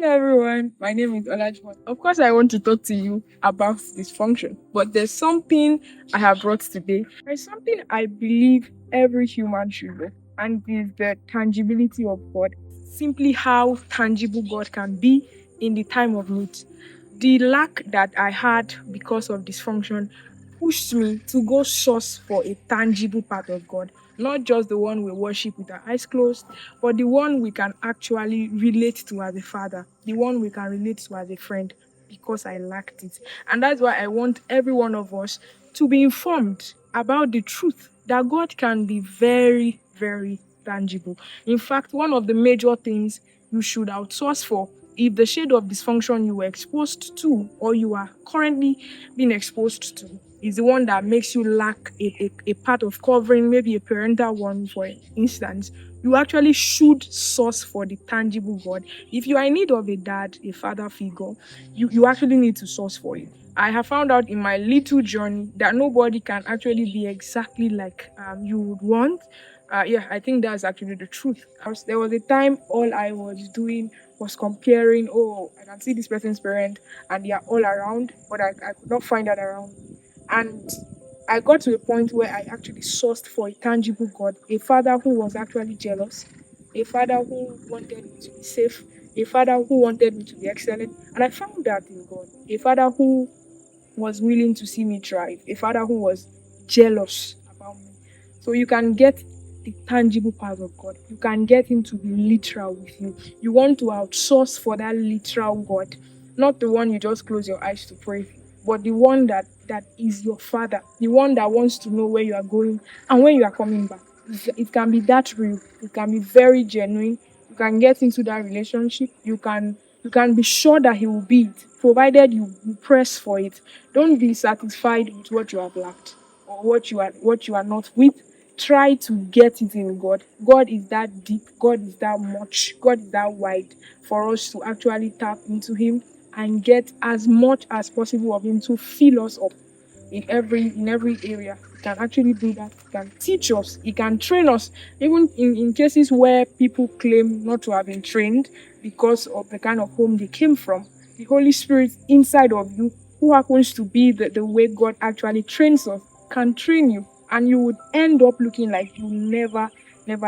Hello everyone, my name is Olajmo. Of course, I want to talk to you about dysfunction, but there's something I have brought today. There's something I believe every human should know, and it is the tangibility of God. Simply how tangible God can be in the time of need. The lack that I had because of dysfunction pushed me to go source for a tangible part of God, not just the one we worship with our eyes closed, but the one we can actually relate to as a father, the one we can relate to as a friend, because I lacked it. And that's why I want every one of us to be informed about the truth that God can be very, very tangible. In fact, one of the major things you should outsource for, if the shade of dysfunction you were exposed to or you are currently being exposed to is the one that makes you lack a part of covering, maybe a parental one, for instance, you actually should source for the tangible God. If you are in need of a dad, a father figure, you actually need to source for it. I have found out in my little journey that nobody can actually be exactly like you would want. Yeah, I think that's actually the truth. There was a time all I was doing was comparing, oh, I can see this person's parent and they are all around, but I could not find that around. And I got to a point where I actually sourced for a tangible God, a father who was actually jealous, a father who wanted me to be safe, a father who wanted me to be excellent. And I found that in God, a father who was willing to see me thrive, a father who was jealous about me. So you can get the tangible part of God. You can get him to be literal with you. You want to outsource for that literal God, not the one you just close your eyes to pray, but the one that is your father, the one that wants to know where you are going and when you are coming back. It can be that real. It can be very genuine. You can get into that relationship. You can be sure that he will be it, provided you press for it. Don't be satisfied with what you have lacked or what you are not with. Try to get it in God. God is that deep, God is that much, God is that wide for us to actually tap into him and get as much as possible of him to fill us up in every area. He can actually do that. He can teach us, he can train us, even in cases where people claim not to have been trained because of the kind of home they came from. The Holy Spirit inside of you, who happens to be the way God actually trains us, can train you, and you would end up looking like you never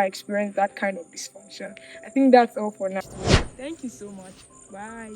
experienced that kind of dysfunction. I think that's all for now. Thank you so much. Bye.